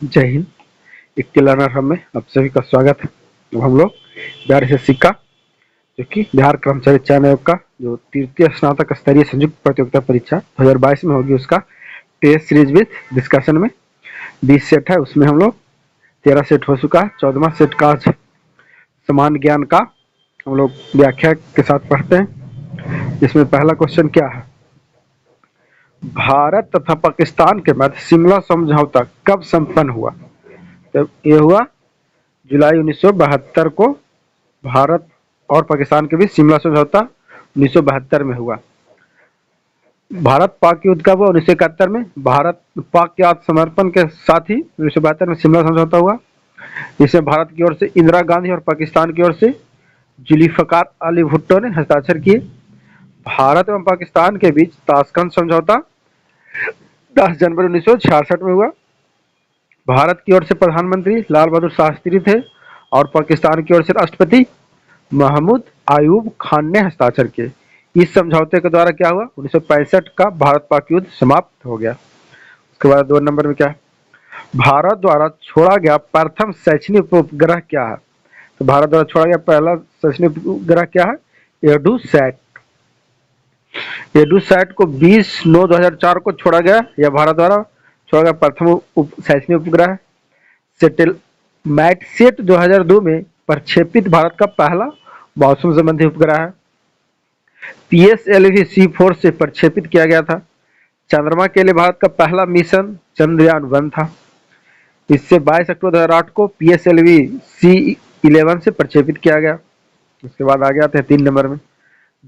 जय हिंद। एक लर्नर हम में आप सभी का स्वागत है। अब हम लोग बिहार एसएससी का जो कि बिहार कर्मचारी चयन आयोग का जो तृतीय स्नातक स्तरीय संयुक्त प्रतियोगिता परीक्षा 2022 में होगी उसका टेस्ट सीरीज विद डिस्कशन में 20 सेट है। उसमें हम लोग 13 सेट हो चुका है। 14वां सेट का आज समान ज्ञान का हम लोग व्याख्या के साथ पढ़ते हैं। जिसमें पहला क्वेश्चन क्या है, भारत तथा पाकिस्तान के मध्य शिमला समझौता कब संपन्न हुआ? तो ये हुआ जुलाई 1972 को भारत और पाकिस्तान के बीच शिमला समझौता 1972 में हुआ। भारत पाक युद्ध कब हुआ? 1971 में। भारत पाक के आत्मसमर्पण के साथ ही 1972 में शिमला समझौता हुआ। इसमें भारत की ओर से इंदिरा गांधी और पाकिस्तान की ओर से जुल्फिकार अली भुट्टो ने हस्ताक्षर किए। भारत एवं पाकिस्तान के बीच ताशकंद समझौता 10 जनवरी 1966 में हुआ। भारत की ओर से प्रधानमंत्री लाल बहादुर शास्त्री थे और पाकिस्तान की ओर से राष्ट्रपति महमूद आयूब खान ने हस्ताक्षर किए। इस समझौते के द्वारा क्या हुआ? 1965 का भारत पाक युद्ध समाप्त हो गया। उसके बाद 2 नंबर में क्या है, भारत द्वारा छोड़ा गया प्रथम शैक्षणिक उपग्रह क्या है? तो भारत द्वारा छोड़ा गया पहला शैक्षणिक उपग्रह क्या है? एडुसैट। एडुसैट को 20/9/2004 को छोड़ा गया। यह भारत द्वारा छोड़ा गया प्रथम शैक्षणिक उपग्रह है। सेटेलमैटसेट 2002 में प्रक्षेपित भारत का पहला मौसम संबंधी उपग्रह है। PSLV-C4 से प्रक्षेपित किया गया था। चंद्रमा के लिए भारत का पहला मिशन चंद्रयान-1 था। इससे 22 अक्टूबर 2008 को PSLV-C11 से प्रक्षेपित किया गया। उसके बाद आगे आते हैं 3 नंबर में,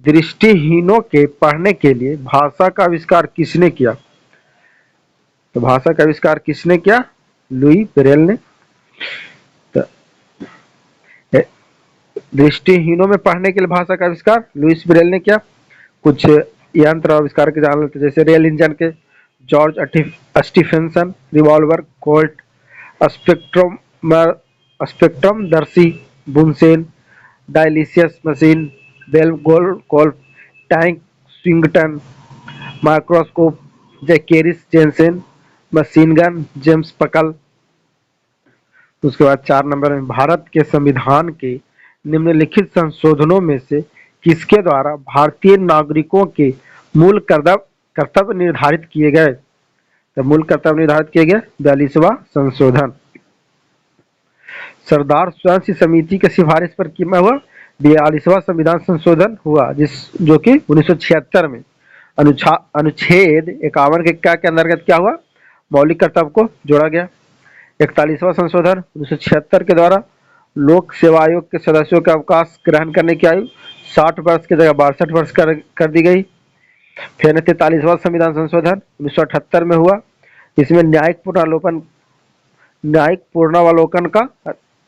दृष्टिहीनों के पढ़ने के लिए भाषा का आविष्कार किसने किया? तो भाषा का आविष्कार किसने किया? लुई ब्रेल ने। दृष्टिहीनों में पढ़ने के लिए भाषा का आविष्कार लुईस ब्रेल ने किया। कुछ यंत्र आविष्कार के जान लेते, जैसे रेल इंजन के जॉर्ज स्टीफेंसन, रिवॉल्वर कोल्ट, स्पेक्ट्रमदर्शी बुनसेन, डायलिसियस मशीन बेल गोल्फ, tank Swinton, microscope Zacharias Janssen, machine gun James Puckle. उसके बाद 4 नंबर में, भारत के संविधान के निम्नलिखित संशोधनों में से किसके द्वारा भारतीय नागरिकों के मूल कर्तव्य निर्धारित किए गए? तो मूल कर्तव्य निर्धारित किए गए 42वां संशोधन। सरदार स्वयं समिति की सिफारिश पर किया हुआ 42वां संविधान संशोधन हुआ, जो कि 1976 में अनुच्छेद 51 के क्या के अंतर्गत क्या हुआ? मौलिक कर्तव्य को जोड़ा गया। 41वां संशोधन 1976 के द्वारा लोक सेवा आयोग के सदस्यों के अवकाश ग्रहण करने की आयु 60 वर्ष की जगह 62 वर्ष कर दी गई। फिर 43वां संविधान संशोधन 1978 में हुआ। इसमें न्यायिक पुनरावलोकन का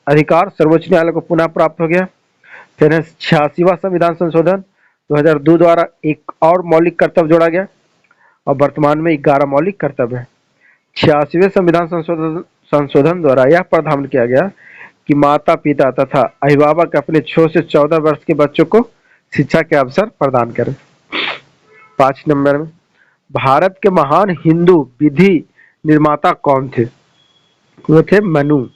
अधिकार सर्वोच्च न्यायालय को पुनः प्राप्त हो गया। फिर 86वां संविधान संशोधन 2002 द्वारा एक और मौलिक कर्तव्य जोड़ा गया और वर्तमान में 11 मौलिक कर्तव्य है। 86वें संविधान संशोधन द्वारा यह प्रावधान किया गया कि माता पिता तथा अभिभावक अपने 6 से 14 वर्ष के बच्चों को शिक्षा के अवसर प्रदान करें। 5 नंबर में, भारत के महान हिंदू विधि निर्माता कौन थे? वो थे मनु।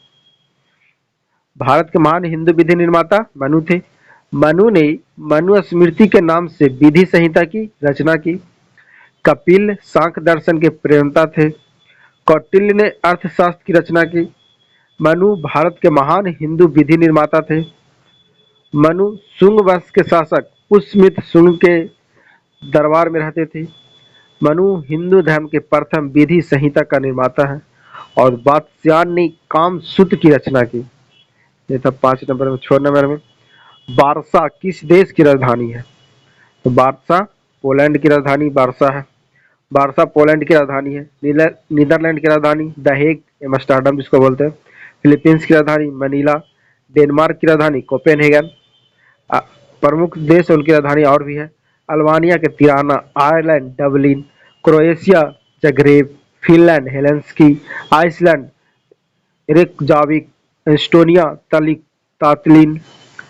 भारत के महान हिंदू विधि निर्माता मनु थे। मनु ने मनुस्मृति के नाम से विधि संहिता की रचना की। कपिल सांख्य दर्शन के प्रणेता थे। कौटिल्य ने अर्थशास्त्र की रचना की। मनु भारत के महान हिंदू विधि निर्माता थे। मनु शुंग वंश के शासक पुष्यमित्र शुंग के दरबार में रहते थे। मनु हिंदू धर्म के प्रथम विधि संहिता का निर्माता है और वात्स्यायन ने कामसूत्र की रचना की। ये था 5 नंबर में। 6 नंबर में, वारसा किस देश की राजधानी है? तो वारसा पोलैंड की राजधानी वारसा है। वारसा पोलैंड की राजधानी है। नीदरलैंड की राजधानी द हेग, एम्स्टर्डम जिसको बोलते हैं। फिलीपींस की राजधानी मनीला। डेनमार्क की राजधानी कोपेनहेगन। प्रमुख देश उनकी राजधानी और भी है। अल्बानिया के Tirana, Ireland Dublin, Croatia Zagreb, Finland Helsinki, Iceland Reykjavik, Estonia Tallinn,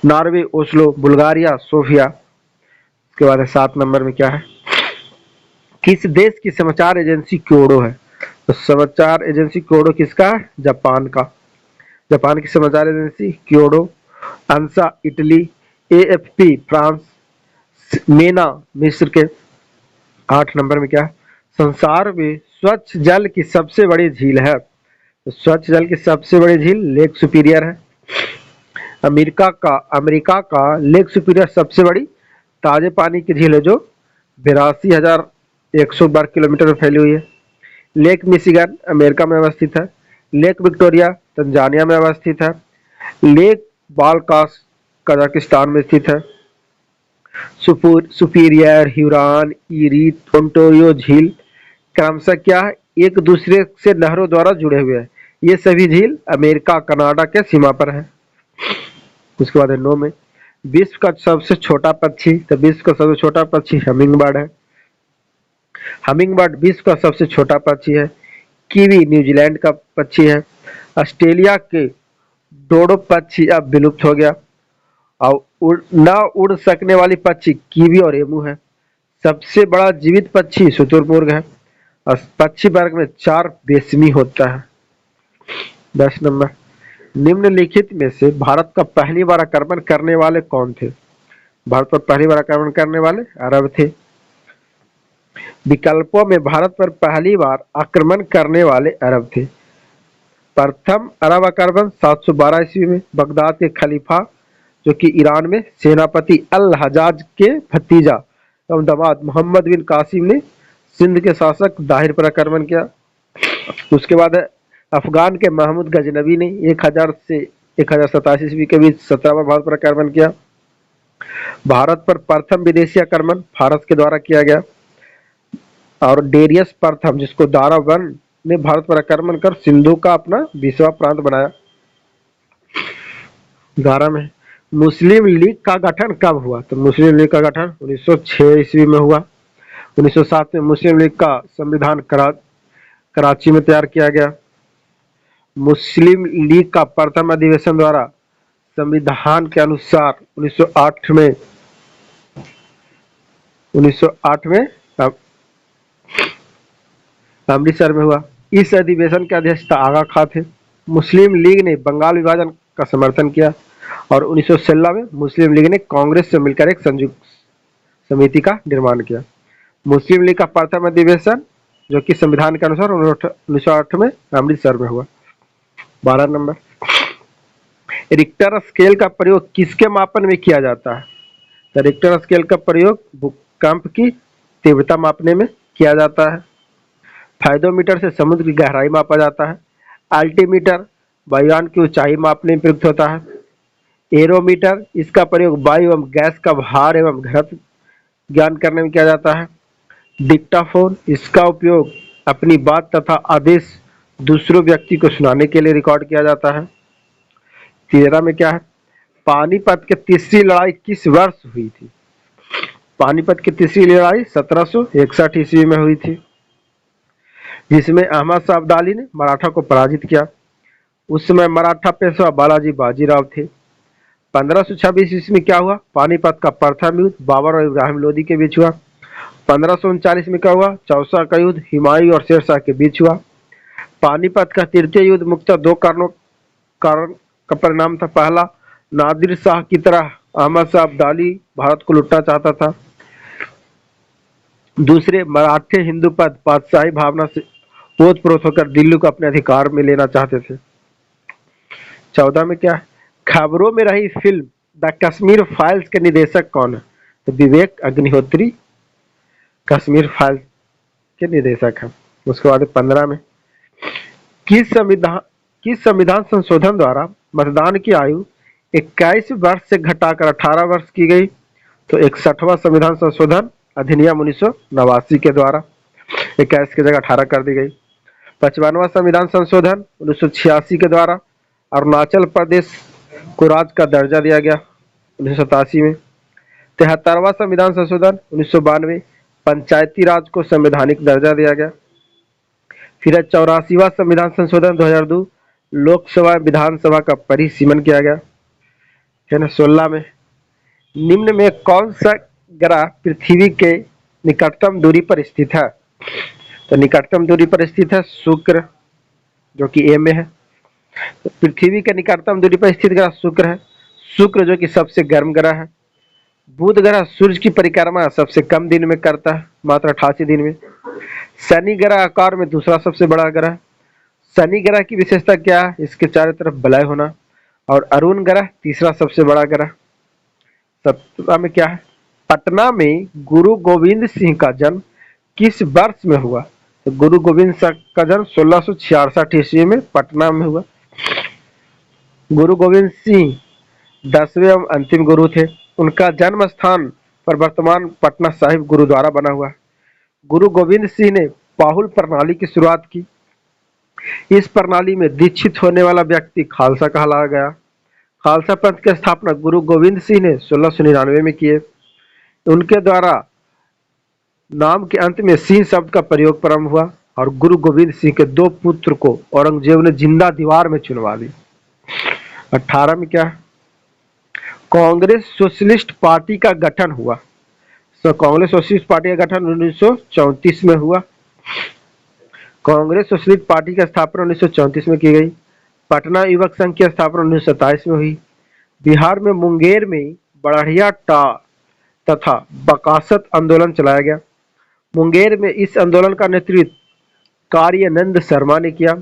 Norway Oslo, Bulgaria Sofia. उसके बाद 7 नंबर में क्या है, किस देश की समाचार एजेंसी क्योडो है? तो समाचार एजेंसी क्योडो किसका है? जापान का। जापान की समाचार agency Kyodo. अंसा Italy. AFP France. मेना मिस्र के। 8 नंबर में क्या है? संसार में स्वच्छ जल की सबसे बड़ी झील है। तो स्वच्छ जल की सबसे बड़ी झील लेक सुपीरियर है। अमेरिका का लेक सुपीरियर सबसे बड़ी ताजे पानी की झील है जो 82,100 वर्ग किलोमीटर में फैली हुई है। लेक मिशिगन अमेरिका में अवस्थित है। लेक विक्टोरिया तंजानिया में अवस्थित है। लेक बालकास कजाकिस्तान में स्थित है। सुपीरियर, ह्यूरॉन, ईरी, ओंटारियो झील क्रमशः क्या है? एक दूसरे से नहरों द्वारा जुड़े हुए हैं। ये सभी झील अमेरिका कनाडा के सीमा पर है। उसके बाद है 9 में विश्व का सबसे छोटा पक्षी। तो विश्व का सबसे छोटा पक्षी हमिंग बर्ड है। हमिंग बर्ड विश्व का सबसे छोटा पक्षी है। कीवी न्यूजीलैंड का पक्षी है। ऑस्ट्रेलिया के डोडो पक्षी अब विलुप्त हो गया। और न उड़ सकने वाली पक्षी कीवी और एमू है। सबसे बड़ा जीवित पक्षी शुतुरमुर्ग है। और पक्षी वर्ग में 4 बेसमी होता है। 10 नंबर निम्नलिखित में से भारत का पहली बार आक्रमण करने वाले कौन थे? भारत पर पहली बार आक्रमण करने वाले अरब थे। विकल्पों में भारत पर पहली बार आक्रमण करने वाले अरब थे। प्रथम अरब आक्रमण 712 ईस्वी में बगदाद के खलीफा जो कि ईरान में सेनापति अल हजाज के भतीजा एवं दामाद मोहम्मद बिन कासिम ने सिंध के शासक दाहिर पर आक्रमण किया। उसके बाद है अफगान के महमूद गजनबी ने 1000 से 1087 ईस्वी के बीच 17 बार भारत पर आक्रमण किया। भारत पर प्रथम विदेशी आक्रमण फारस के द्वारा किया गया। और डेरियस प्रथम जिसको दारा वन ने भारत पर आक्रमण कर सिंधु का अपना 20वां प्रांत बनाया। 11 में मुस्लिम लीग का गठन कब हुआ? तो मुस्लिम लीग का गठन 1906 ईस्वी में हुआ। 1907 में मुस्लिम लीग का संविधान कराची में तैयार किया गया। मुस्लिम लीग का प्रथम अधिवेशन द्वारा संविधान के अनुसार 1908 में अमृतसर में हुआ। इस अधिवेशन के अध्यक्षता आगा खां थे। मुस्लिम लीग ने बंगाल विभाजन का समर्थन किया। और 1916 में मुस्लिम लीग ने कांग्रेस से मिलकर एक संयुक्त समिति का निर्माण किया। मुस्लिम लीग का प्रथम अधिवेशन जो कि संविधान के अनुसार 1908 में अमृतसर में हुआ। 12 नंबर रिक्टर स्केल का प्रयोग किसके मापन में किया जाता है? तो रिक्टर स्केल का प्रयोग भूकंप की तीव्रता मापने में किया जाता है। फाइडोमीटर से समुद्र की गहराई मापा जाता है। अल्टीमीटर वायुयान की ऊंचाई मापने में प्रयुक्त होता है। एरोमीटर इसका प्रयोग वायु एवं गैस का भार एवं घनत्व ज्ञान करने में किया जाता है। डिक्टाफोन इसका उपयोग अपनी बात तथा आदेश दूसरों व्यक्ति को सुनाने के लिए रिकॉर्ड किया जाता है। 13 में क्या है? पानीपत की तीसरी लड़ाई किस वर्ष हुई थी? पानीपत की तीसरी लड़ाई 1761 ईस्वी में हुई थी जिसमें अहमद शाह अब्दाली ने मराठा को पराजित किया। उस समय मराठा पेशवा बालाजी बाजीराव थे। 1526 ईस्वी में क्या हुआ? पानीपत का प्रथम युद्ध बाबर और इब्राहिम लोदी के बीच हुआ। 1539 में क्या हुआ? चौसा का युद्ध हुमायूं और शेरशाह के बीच हुआ। पानीपत का तृतीय युद्ध मुख्यतः 2 कारण का परिणाम था। पहला, नादिर शाह की तरह अहमद शाह अब्दाली भारत को लुटना चाहता था। दूसरे, मराठे हिंदू पद बादशाही भावना से ओतप्रोत होकर दिल्ली को अपने अधिकार में लेना चाहते थे। 14 में क्या है? खबरों में रही फिल्म द कश्मीर फाइल्स के निर्देशक कौन है? तो विवेक अग्निहोत्री कश्मीर फाइल्स के निर्देशक हैं। उसके बाद 15 में किस संविधान संशोधन द्वारा मतदान की आयु 21 वर्ष से घटाकर 18 वर्ष की गई? तो 61वां संविधान संशोधन अधिनियम 1989 के द्वारा 21 की जगह 18 कर दी गई। 55वां संविधान संशोधन 1986 के द्वारा अरुणाचल प्रदेश को राज्य का दर्जा दिया गया 1987 में। 73वां संविधान संशोधन 1992 पंचायती राज को संवैधानिक दर्जा दिया गया। फिर 84वां संविधान संशोधन 2002 लोकसभा विधानसभा का परिसीमन किया गया है ना। 16 में निम्न में कौन सा ग्रह पृथ्वी के निकटतम दूरी पर स्थित है? तो निकटतम दूरी पर स्थित है शुक्र, जो कि ए में है। तो पृथ्वी के निकटतम दूरी पर स्थित ग्रह शुक्र है। शुक्र जो कि सबसे गर्म ग्रह है। बुध ग्रह सूर्य की परिक्रमा सबसे कम दिन में करता है, मात्र 88 दिन में। शनि ग्रह आकार में दूसरा सबसे बड़ा ग्रह। शनि ग्रह की विशेषता क्या है? इसके चारों तरफ बलय होना। और अरुण ग्रह तीसरा सबसे बड़ा ग्रह। सप्तम में क्या है? पटना में गुरु गोविंद सिंह का जन्म किस वर्ष में हुआ? तो गुरु गोविंद सिंह का जन्म 1666 ईस्वी में पटना में हुआ। गुरु गोविंद सिंह 10वें एवं अंतिम गुरु थे। उनका जन्म स्थान पर वर्तमान पटना साहिब गुरुद्वारा बना हुआ है। गुरु गोविंद सिंह ने पाहुल प्रणाली की शुरुआत की। इस प्रणाली में दीक्षित होने वाला व्यक्ति खालसा कहलाया गया। खालसा पंथ की स्थापना गुरु गोविंद सिंह ने 1699 में किए। उनके द्वारा नाम के अंत में सिंह शब्द का प्रयोग प्रारंभ हुआ और गुरु गोविंद सिंह के 2 पुत्र को औरंगजेब ने जिंदा दीवार में चुनवा दी। 18 में क्या है? कांग्रेस सोशलिस्ट पार्टी का गठन हुआ। तो कांग्रेस सोशलिस्ट पार्टी का गठन 1934 में हुआ। कांग्रेस सोशलिस्ट पार्टी की स्थापना 1934 में की गई। पटना युवक संघ की स्थापना 1927 में हुई। बिहार में मुंगेर में बड़हिया टा तथा बकासत आंदोलन चलाया गया। मुंगेर में इस आंदोलन का नेतृत्व कार्यानंद शर्मा ने किया।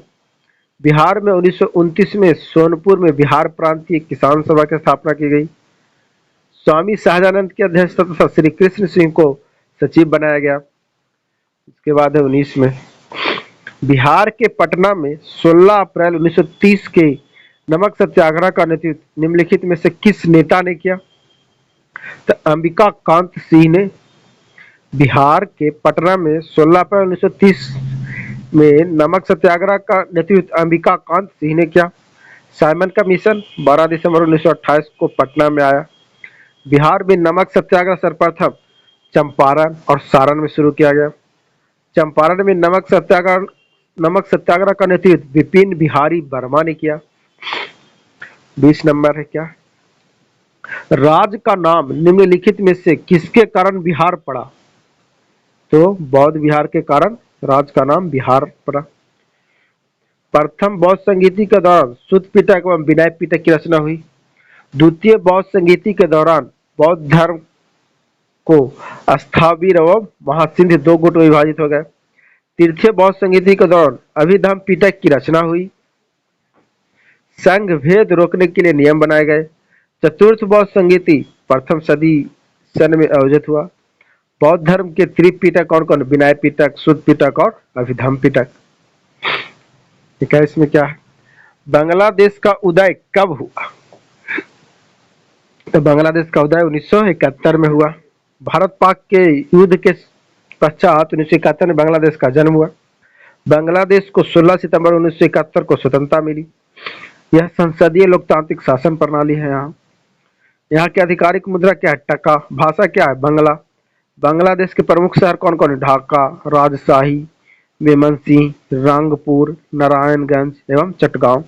बिहार में 1929 में सोनपुर में बिहार प्रांतीय किसान सभा की स्थापना की गई। स्वामी सहजानंद की अध्यक्षता तथा श्री कृष्ण सिंह को सचिव बनाया गया। इसके बाद है 19 में बिहार के पटना में 16 अप्रैल 1930 के नमक सत्याग्रह का नेतृत्व निम्नलिखित में से किस नेता ने किया? तो अंबिका कांत सिंह ने। बिहार के पटना में 16 अप्रैल 1930 में नमक सत्याग्रह का नेतृत्व अंबिका कांत सिंह ने किया। साइमन का मिशन 12 दिसंबर 1928 को पटना में आया। बिहार में नमक सत्याग्रह सर्वप्रथम चंपारण और सारण में शुरू किया गया। चंपारण में नमक सत्याग्रह का नेतृत्व विपिन बिहारी वर्मा ने किया। 20 नंबर है क्या? राज्य का नाम निम्नलिखित में से किसके कारण बिहार पड़ा? तो बौद्ध विहार के कारण राज्य का नाम बिहार पड़ा। प्रथम बौद्ध संगीति के दौरान सुत्त पिटक एवं विनय पिटक की रचना हुई। द्वितीय बौद्ध संगीति के दौरान बौद्ध धर्म को स्थाविर एवं महासिंध 2 गुट में विभाजित हो गए। तृतीय बौद्ध संगीति के दौरान अभिधम्म पिटक की रचना हुई। संघ भेद रोकने के लिए नियम बनाए गए। चतुर्थ बौद्ध संगीति प्रथम सदी सन में आयोजित हुआ। बौद्ध धर्म के त्रिपिटक कौन कौन? विनय पिटक, सुत्त पिटक और अभिधम्म पिटक। ठीक है, इसमें क्या है? बांग्लादेश का उदय कब हुआ? तो बांग्लादेश का उदय 1971 में हुआ। भारत पाक के युद्ध के पश्चात 1971 में बांग्लादेश का जन्म हुआ। बांग्लादेश को 16 सितंबर 1971 को स्वतंत्रता मिली। यह संसदीय लोकतांत्रिक शासन प्रणाली है। यहाँ की आधिकारिक मुद्रा क्या है? टका। भाषा क्या है? बांग्ला। बांग्लादेश के प्रमुख शहर कौन कौन है? ढाका, राजशाही, मेमनसिंह, रंगपुर, नारायणगंज एवं चटगांव।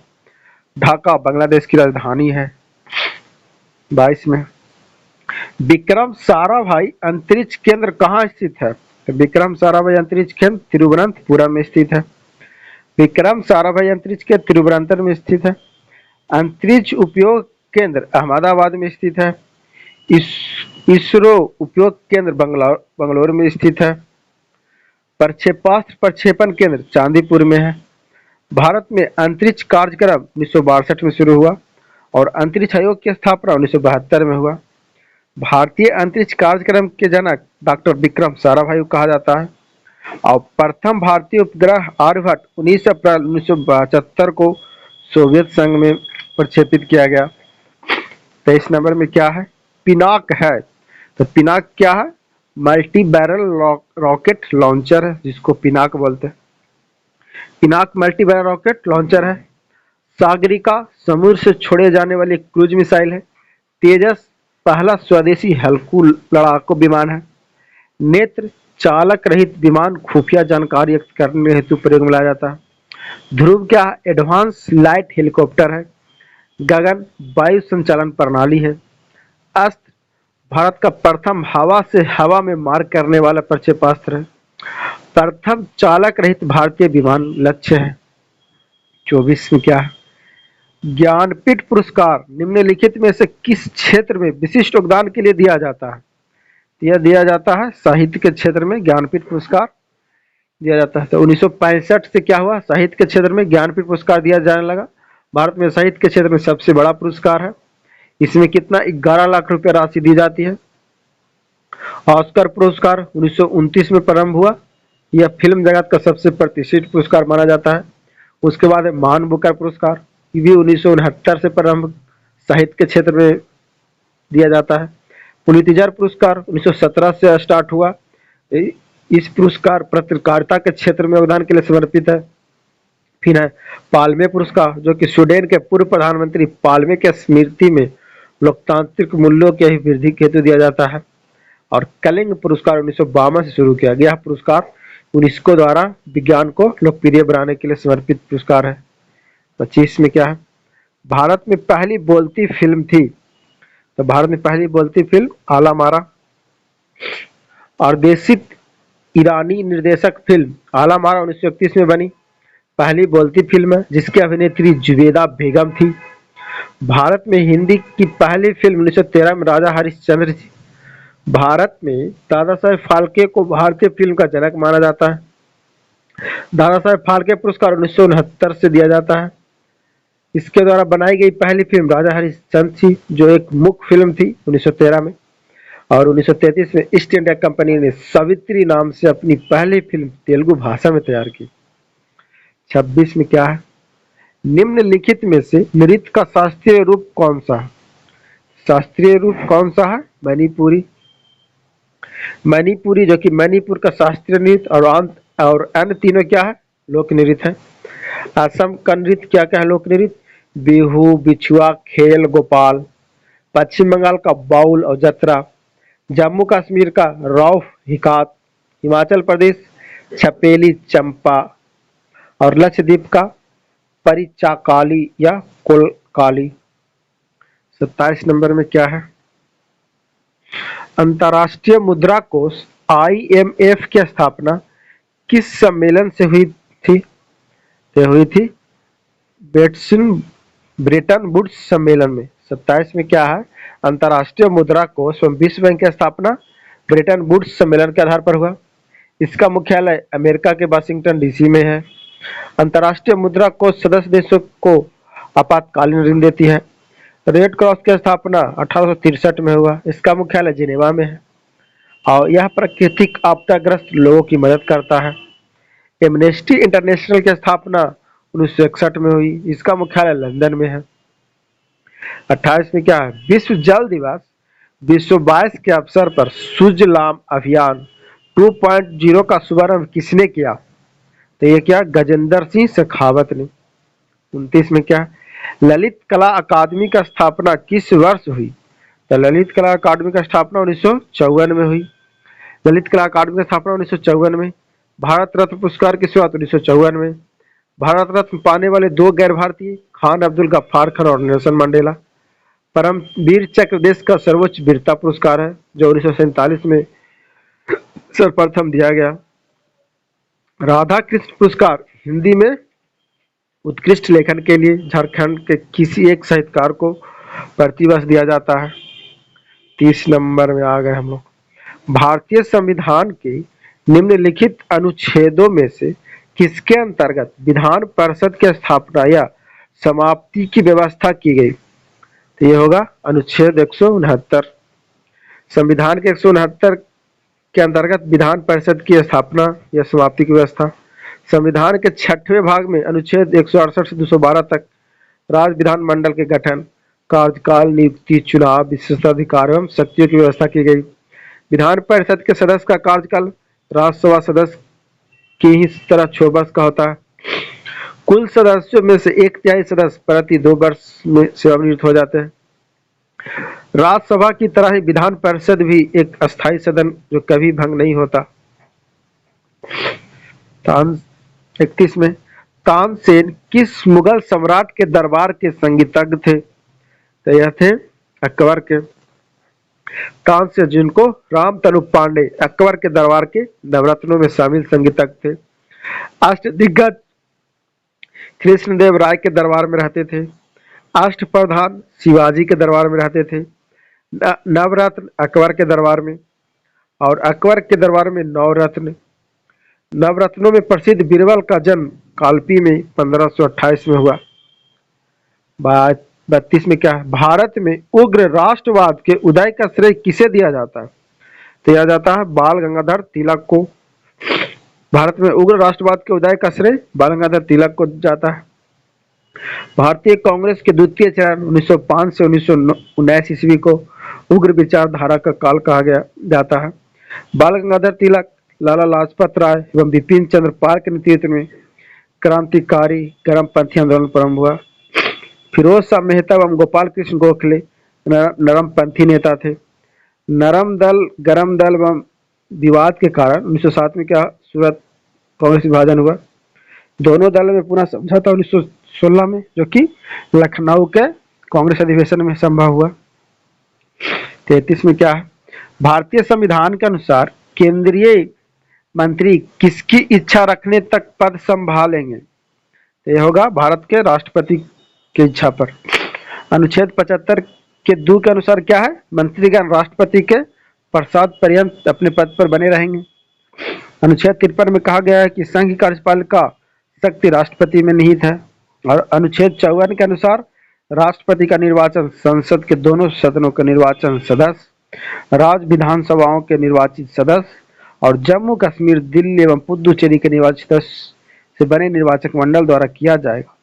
ढाका बांग्लादेश की राजधानी है। 22 में विक्रम साराभाई अंतरिक्ष केंद्र कहाँ स्थित है? तो विक्रम साराभाई अंतरिक्ष केंद्र तिरुवनंतपुरम में स्थित है। विक्रम साराभाई अंतरिक्ष केंद्र तिरुवनंतपुरम में स्थित है। अंतरिक्ष उपयोग केंद्र अहमदाबाद में स्थित है। इसरो उपयोग केंद्र बंगलौर में स्थित है। प्रक्षेपास्त्र प्रक्षेपण केंद्र चांदीपुर में है। भारत में अंतरिक्ष कार्यक्रम 1962 में शुरू हुआ और अंतरिक्ष आयोग की स्थापना 1972 में हुआ। भारतीय अंतरिक्ष कार्यक्रम के जनक डॉक्टर विक्रम साराभाई को कहा जाता है और प्रथम भारतीय उपग्रह आर्यभट्ट 19 अप्रैल 1972 को सोवियत संघ में प्रक्षेपित किया गया। 23 नंबर में क्या है? पिनाक है। तो पिनाक क्या है? मल्टी बैरल रॉकेट लॉन्चर है, जिसको पिनाक बोलते हैं। Pinaka multi barrel rocket launcher है। सागरिका समुद्र से छोड़े जाने वाली क्रूज मिसाइल है। तेजस पहला स्वदेशी हल्कू लड़ाकू विमान है। नेत्र चालक रहित विमान खुफिया जानकारी व्यक्त करने हेतु प्रयोग में लाया जाता है। ध्रुव क्या है? एडवांस लाइट हेलीकॉप्टर है। गगन वायु संचालन प्रणाली है। अस्त्र भारत का प्रथम हवा से हवा में मार करने वाला प्रक्षेपास्त्र है। प्रथम चालक रहित भारतीय विमान लक्ष्य है। 24 में क्या है? ज्ञानपीठ पुरस्कार निम्नलिखित में से किस क्षेत्र में विशिष्ट योगदान के लिए दिया जाता है? यह दिया जाता है साहित्य के क्षेत्र में ज्ञानपीठ पुरस्कार दिया जाता है। तो 1965 से क्या हुआ? साहित्य के क्षेत्र में ज्ञानपीठ पुरस्कार दिया जाने लगा। भारत में साहित्य के क्षेत्र में सबसे बड़ा पुरस्कार है। इसमें कितना 11 लाख रुपए राशि दी जाती है। ऑस्कर पुरस्कार 1929 में प्रारंभ हुआ। यह फिल्म जगत का सबसे प्रतिष्ठित पुरस्कार माना जाता है। उसके बाद है मान बुकर पुरस्कार, ये भी 1969 से प्रारंभ साहित्य के क्षेत्र में दिया जाता है। पुलित्जर पुरस्कार 1917 से स्टार्ट हुआ। इस पुरस्कार पत्रकारिता के क्षेत्र में योगदान के लिए समर्पित है। फिर है पाल्मे पुरस्कार, जो कि स्वीडन के पूर्व प्रधानमंत्री पाल्मे के स्मृति में लोकतांत्रिक मूल्यों की वृद्धि हेतु दिया जाता है। और कलिंग पुरस्कार 1952 से शुरू किया गया पुरस्कार यूनेस्को द्वारा विज्ञान को लोकप्रिय बनाने के लिए समर्पित पुरस्कार है। 25 में क्या है? भारत में पहली बोलती फिल्म थी। तो भारत में पहली बोलती फिल्म आला मारा। और देशित ईरानी निर्देशक फिल्म आला मारा 1931 में बनी। पहली बोलती फिल्म है जिसकी अभिनेत्री जुबेदा बेगम थी। भारत में हिंदी की पहली फिल्म 1913 में राजा हरिश्चंद्र थी। भारत में दादा साहेब फाल्के को भारतीय फिल्म का जनक माना जाता है। दादा साहेब फाल्के पुरस्कार 1969 से दिया जाता है। इसके द्वारा बनाई गई पहली फिल्म राजा हरिश्चंद्र थी, जो एक मुख्य फिल्म थी 1913 में। और 1933 में ईस्ट इंडिया कंपनी ने सावित्री नाम से अपनी पहली फिल्म तेलुगु भाषा में तैयार की। 26 में क्या है? निम्नलिखित में से नृत्य का शास्त्रीय रूप कौन सा है? शास्त्रीय रूप कौन सा है? मणिपुरी। मणिपुरी जो कि मणिपुर का शास्त्रीय नृत्य और अन्य तीनों क्या है? लोक नृत्य है। असम का नृत्य क्या क्या है? लोक नृत्य बिहू, बिछुआ, खेल, गोपाल। पश्चिम बंगाल का बाउल और जतरा। जम्मू कश्मीर का रौफ हिकात। हिमाचल प्रदेश छपेली चंपा। और लक्षद्वीप का परिचाकाली या कोलकाली। 27 नंबर में क्या है? अंतर्राष्ट्रीय मुद्रा कोष IMF की स्थापना किस सम्मेलन से हुई थी? तो हुई थी ब्रेटन वुड्स सम्मेलन में। 27 में क्या है? अंतर्राष्ट्रीय मुद्रा कोष एवं विश्व बैंक की स्थापना ब्रेटन वुड्स सम्मेलन के आधार पर हुआ। इसका मुख्यालय अमेरिका के वाशिंगटन DC में है। अंतर्राष्ट्रीय मुद्रा कोष सदस्य देशों को आपातकालीन ऋण देती है। रेड क्रॉस की स्थापना 1863 में हुआ। इसका मुख्यालय जिनेवा में है और यह प्राकृतिक आपदाग्रस्त लोगों की मदद करता है। एमनेस्टी इंटरनेशनल की स्थापना 1961 में हुई। इसका मुख्यालय लंदन में है। 28 में क्या है? विश्व जल दिवस 2022 के अवसर पर सुजलाम अभियान 2.0 का शुभारंभ किसने किया? तो ये क्या? गजेंद्र सिंह शेखावत ने। 29 में क्या? ललित कला अकादमी का स्थापना किस वर्ष हुई? तो ललित कला अकादमी का स्थापना 1954 में हुई। ललित कला अकादमी की स्थापना 1954 में। भारत रत्न पुरस्कार की शुरुआत 1954 में। भारत रत्न पाने वाले दो गैर भारतीय खान अब्दुल गफ्फार खान और नेल्सन मंडेला। परमवीर चक्र देश का सर्वोच्च वीरता पुरस्कार है जो 1947 में सर्वप्रथम दिया गया। राधा कृष्ण पुरस्कार हिंदी में उत्कृष्ट लेखन के लिए झारखंड के किसी एक साहित्यकार को प्रतिवर्ष दिया जाता है। 30 नंबर में आ गए हम लोग। भारतीय संविधान के निम्नलिखित अनुच्छेदों में से किसके अंतर्गत विधान परिषद की स्थापना या समाप्ति की व्यवस्था की गई? तो ये होगा अनुच्छेद 169। संविधान के 169 के अंतर्गत विधान परिषद की स्थापना या समाप्ति की व्यवस्था। संविधान के 6वें भाग में अनुच्छेद 168 से 212 तक राज्य विधानमंडल के गठन, कार्यकाल, नियुक्ति, चुनाव, विशेषाधिकार एवं शक्तियों की व्यवस्था की गई। विधान परिषद के सदस्य का कार्यकाल राज्यसभा सदस्य की ही तरह 6 वर्ष का होता है। कुल सदस्यों में से 1/3 सदस्य प्रति 2 वर्ष में सेवानिवृत्त हो जाते हैं। राज्यसभा की तरह ही विधान परिषद भी एक अस्थायी सदन जो कभी भंग नहीं होता। 31 में तानसेन किस मुगल सम्राट के दरबार के संगीतज्ञ थे? तो यह थे अकबर के। तानसेन, जिनको रामतनु पांडे अकबर के दरबार के नवरत्नों में शामिल संगीतज्ञ थे। अष्टदिग्गज कृष्णदेव राय के दरबार में रहते थे। अष्टप्रधान शिवाजी के दरबार में रहते थे। नवरत्न अकबर के दरबार में, और अकबर के दरबार में नवरत्न। नवरत्नों में प्रसिद्ध बीरबल का जन्म कालपी में 1528 में हुआ। बात 32 में क्या है? भारत में उग्र राष्ट्रवाद के उदय का श्रेय किसे दिया जाता है? तो दिया जाता है बाल गंगाधर तिलक को। भारत में उग्र राष्ट्रवाद के उदय का श्रेय बाल गंगाधर तिलक को जाता है। भारतीय कांग्रेस के द्वितीय चरण 1905 से 1919 ईस्वी को उग्र विचारधारा का काल कहा गया जाता है। बाल गंगाधर तिलक, लाला लाजपत राय एवं बिपिन चंद्र पाल के नेतृत्व में क्रांतिकारी गर्मपंथी आंदोलन प्रारंभ हुआ। फिरोज शाह मेहता एवं गोपाल कृष्ण गोखले नरमपंथी नेता थे। नरम दल गरम दल एवं विवाद के कारण 1907 में क्या सूरत कांग्रेस विभाजन हुआ। दोनों दलों में पुनः समझौता 1916 में, जो कि लखनऊ के कांग्रेस अधिवेशन में संभव हुआ। 33 में क्या है? भारतीय संविधान के अनुसार केंद्रीय मंत्री किसकी इच्छा रखने तक पद संभालेंगे? तो यह होगा भारत के राष्ट्रपति की इच्छा पर। अनुच्छेद 75 के 2 के अनुसार क्या है? मंत्रीगण राष्ट्रपति के प्रसाद पर्यंत अपने पद पर बने रहेंगे। अनुच्छेद 53 में कहा गया है कि संघ कार्यपालिका शक्ति राष्ट्रपति में निहित है। और अनुच्छेद 54 के अनुसार राष्ट्रपति का निर्वाचन संसद के दोनों सदनों के निर्वाचन सदस्य, राज्य विधानसभाओं के निर्वाचित सदस्य और जम्मू कश्मीर, दिल्ली एवं पुदुचेरी के निर्वाचित सदस्य से बने निर्वाचक मंडल द्वारा किया जाएगा।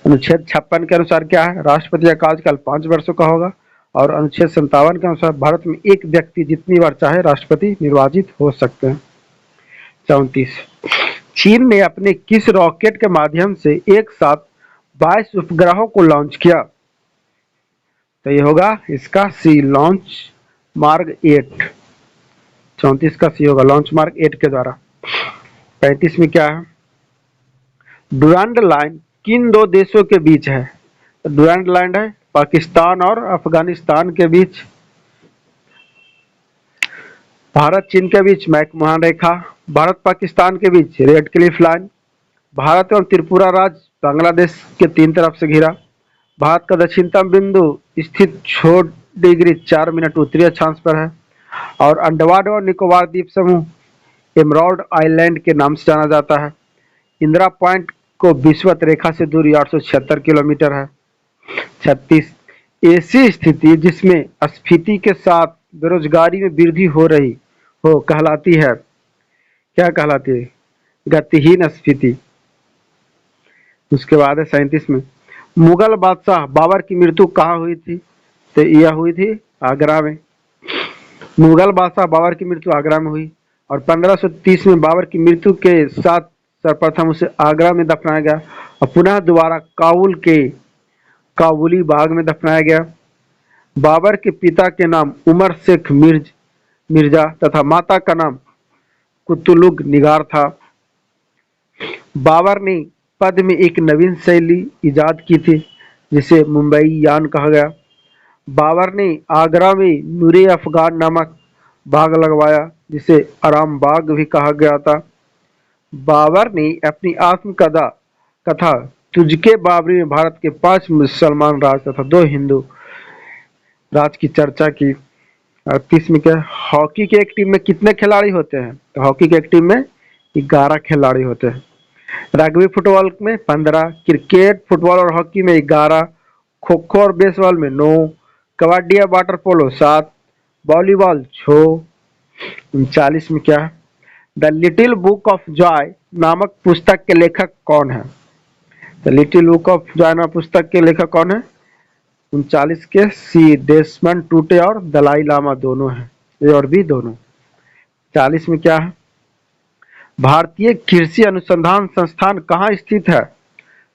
अनुच्छेद 56 के अनुसार क्या है? राष्ट्रपति का कार्यकाल 5 वर्षों का होगा। और अनुच्छेद 57 के अनुसार भारत में एक व्यक्ति जितनी बार चाहे राष्ट्रपति निर्वाचित हो सकते हैं। 34 चीन ने अपने किस रॉकेट के माध्यम से एक साथ 22 उपग्रहों को लॉन्च किया? तो ये होगा इसका सी, लॉन्च मार्ग 8। 34 का सी होगा, लॉन्च मार्ग 8 के द्वारा। 35 में क्या है? डुरांड लाइन किन दो देशों के बीच है? डुरांड लाइन है पाकिस्तान और अफगानिस्तान के बीच। भारत चीन के बीच मैकमोहन रेखा, भारत पाकिस्तान के बीच रेड क्लिफ लाइन, भारत एवं त्रिपुरा राज्य बांग्लादेश के 3 तरफ से घिरा, भारत का दक्षिणतम बिंदु स्थित 6 डिग्री 4 मिनट उत्तरी अक्षांश पर है, और अंडमान और निकोबार द्वीप समूह एमराल्ड आइलैंड के नाम से जाना जाता है। इंदिरा पॉइंट को विषुवत रेखा से दूरी 876 किलोमीटर है। 36 ऐसी स्थिति जिसमें स्फीति के साथ बेरोजगारी में वृद्धि हो रही हो कहलाती है, क्या कहलाती है? गतिहीन स्फीति। उसके बाद है 37 में मुगल बादशाह बाबर की मृत्यु कहाँ हुई थी? तो यह हुई थी आगरा में। मुगल बादशाह बाबर की मृत्यु आगरा में हुई, और 1530 में बाबर की मृत्यु के साथ सर्वप्रथम उसे आगरा में दफनाया गया और पुनः दोबारा काबुल के काबुली बाग में दफनाया गया। बाबर के पिता के नाम उमर शेख मिर्जा तथा माता का नाम कुतुलुग निगार था। बाबर ने पद में एक नवीन शैली इजाद की थी जिसे मुंबई यान कहा गया। बाबर ने आगरा में नूरे अफगान नामक बाग लगवाया जिसे आराम बाग भी कहा गया था। बाबर ने अपनी आत्मकथा कथा तुझके बाबरी में भारत के 5 मुसलमान राज तथा 2 हिंदू राज की चर्चा की। 38 में क्या? हॉकी के एक टीम में कितने खिलाड़ी होते हैं? तो हॉकी के एक टीम में 11 खिलाड़ी होते हैं। रग्बी फुटबॉल में 15, क्रिकेट फुटबॉल और हॉकी में 11, खो खो और बेसबॉल में 9, कबड्डी या वाटर पोलो 7, वॉलीबॉल 6। 39 में क्या है? The little book of Joy नामक पुस्तक के लेखक कौन है? The little book of Joy नामक पुस्तक के लेखक कौन है? 39 के सी, डेसमंड टूटे और दलाई लामा दोनों हैं, ए और बी दोनों। 40 में क्या है? भारतीय कृषि अनुसंधान संस्थान कहाँ स्थित है?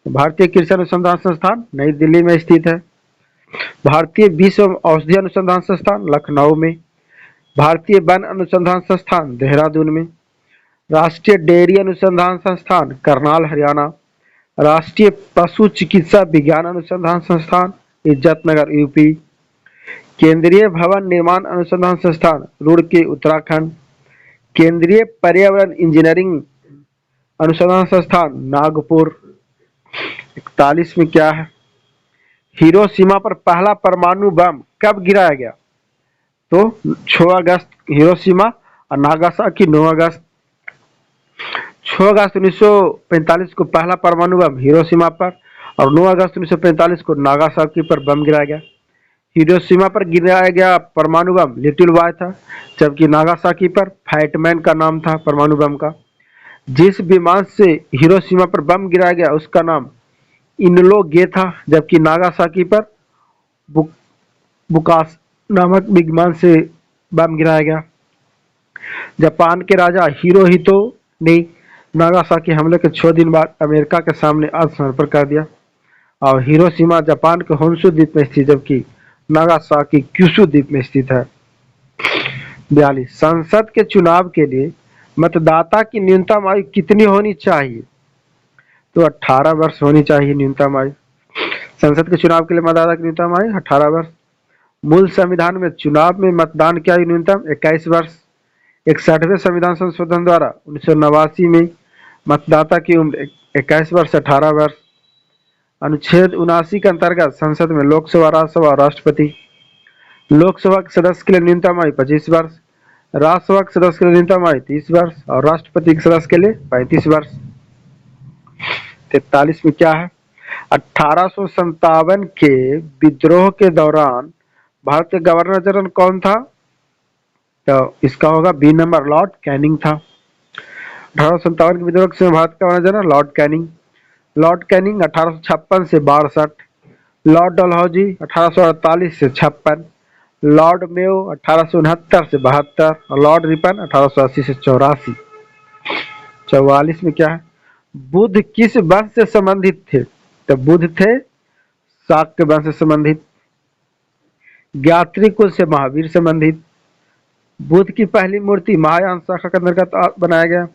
भारतीय कृषि अनुसंधान संस्थान नई दिल्ली में स्थित है। भारतीय विश्व औषधि अनुसंधान संस्थान लखनऊ में। भारतीय वन अनुसंधान संस्थान देहरादून में। राष्ट्रीय डेयरी अनुसंधान संस्थान करनाल हरियाणा। राष्ट्रीय पशु चिकित्सा विज्ञान अनुसंधान संस्थान इज्जतनगर यूपी। केंद्रीय भवन निर्माण अनुसंधान संस्थान रुड़की उत्तराखंड। केंद्रीय पर्यावरण इंजीनियरिंग अनुसंधान संस्थान नागपुर। 41 में क्या है? हिरोशिमा पर पहला परमाणु बम कब गिराया गया? तो 6 अगस्त हिरोशिमा और नागासाकी 9 अगस्त। 6 अगस्त 1945 को पहला परमाणु बम हिरोशिमा पर और 9 अगस्त 1945 को नागासाकी पर बम गिराया गया। हिरोशिमा पर गिराया गया परमाणु बम लिटिल बॉय था, जबकि नागासाकी पर फैटमैन का नाम था परमाणु बम का। जिस विमान से हिरोशिमा पर बम गिराया गया उसका नाम इनोला था, जबकि नागासाकी पर बुकास नामक विमान से बम गिराया गया। जापान के राजा हिरोहितो ने नागासाकी हमले के 6 दिन बाद अमेरिका के सामने आत्मसमर्पण कर दिया और हिरोशिमा जापान के होन्शु द्वीप में स्थित, जबकि नागासाकी क्यूशु द्वीप में स्थित है। 42 संसद के चुनाव के लिए मतदाता की न्यूनतम आयु कितनी होनी चाहिए? तो 18 वर्ष होनी चाहिए न्यूनतम आयु। संसद के चुनाव के लिए मतदाता की न्यूनतम आयु 18 वर्ष। मूल संविधान में चुनाव में मतदान की आयु न्यूनतम 21 वर्ष। 61वें संविधान संशोधन द्वारा 1989 में मतदाता की उम्र 21 वर्ष 18 वर्ष। अनुच्छेद 79 के अंतर्गत संसद में लोकसभा, राज्यसभा और राष्ट्रपति। लोकसभा के सदस्य के लिए न्यूनतम आयु 25 वर्ष, राज्यसभा के सदस्य के लिए न्यूनतम आयु 30 वर्ष और राष्ट्रपति के सदस्य के लिए 35 वर्ष। 43 में क्या है? 1857 के विद्रोह के दौरान भारत के गवर्नर जनरल कौन था? तो इसका होगा बी नंबर, लॉर्ड कैनिंग था। 1857 के विद्रोह के समय भारत का governor general Lord Canning. Lord Canning 1856 से 62, लॉर्ड डलहौजी 1848 से 56, लॉर्ड मेयो 1869 से 72 और लॉर्ड रिपन 1880 से 84। 44 में क्या है? बुद्ध किस वंश से संबंधित थे? तो बुद्ध थे शाक्य वंश से संबंधित। गायत्री कुल से महावीर संबंधित। बुद्ध की पहली मूर्ति महायान शाखा के अंतर्गत बनाया गया।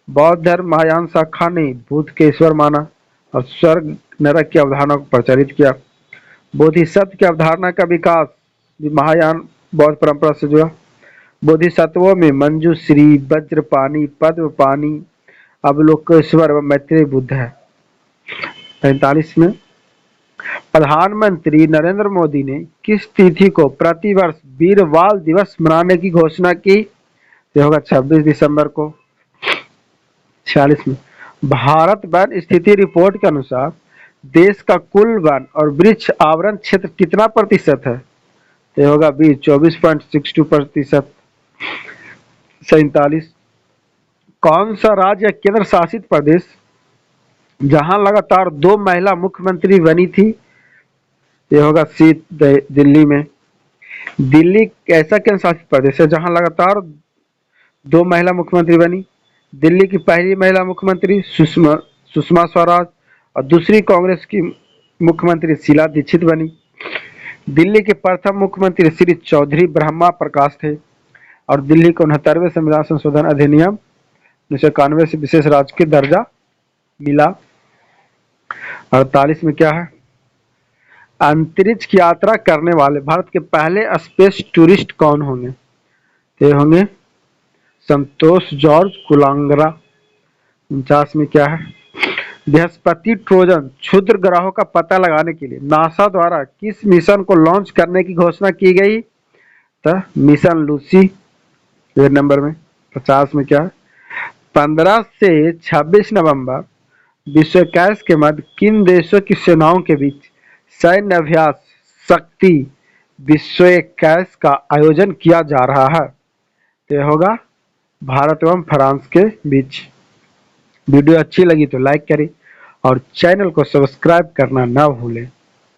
बौद्ध धर्म महायान शाखा ने बुद्ध के ईश्वर माना और स्वर्ग नरक की अवधारणा को प्रचारित किया। बोधिसत्व की अवधारणा का विकास महायान बौद्ध परंपरा से जुड़ा। बोधिसत्वों में मंजूश्री, वज्रपाणि, पद्मपाणि, अवलोकेश्वर व मैत्रेय बुद्ध है। 45 में प्रधानमंत्री नरेंद्र मोदी ने किस तिथि को प्रतिवर्ष वीर बाल दिवस मनाने की घोषणा की? यह होगा 26 दिसंबर को। 46 में भारत वन स्थिति रिपोर्ट के अनुसार देश का कुल वन और वृक्ष आवरण क्षेत्र कितना प्रतिशत है? तो यह होगा 24.62%। 47 कौन सा राज्य केंद्र शासित प्रदेश जहां लगातार 2 महिला मुख्यमंत्री बनी थी? यह होगा दिल्ली में। दिल्ली ऐसा केंद्र शासित प्रदेश है जहां लगातार 2 महिला मुख्यमंत्री बनी। दिल्ली की पहली महिला मुख्यमंत्री सुषमा स्वराज और दूसरी कांग्रेस की मुख्यमंत्री शीला दीक्षित बनी। दिल्ली के प्रथम मुख्यमंत्री श्री चौधरी ब्रह्मा प्रकाश थे और दिल्ली को 69वें संविधान संशोधन अधिनियम 1991 से विशेष राज्य का दर्जा मिला। 48 में क्या है? अंतरिक्ष की यात्रा करने वाले भारत के पहले स्पेस टूरिस्ट कौन होंगे? ये होंगे संतोष जॉर्ज कुलांगरा। 49 में क्या है? बृहस्पति ट्रोजन क्षुद्र ग्रहों का पता लगाने के लिए नासा द्वारा किस मिशन को लॉन्च करने की घोषणा की गई? तो मिशन लूसी। नंबर में 50 में क्या है? 15 से 26 नवंबर विश्व 21 के मध्य किन देशों की सेनाओं के बीच सैन्य अभ्यास शक्ति विश्व 21 का आयोजन किया जा रहा है? तो यह होगा भारत एवं फ्रांस के बीच। वीडियो अच्छी लगी तो लाइक करें और चैनल को सब्सक्राइब करना ना भूलें।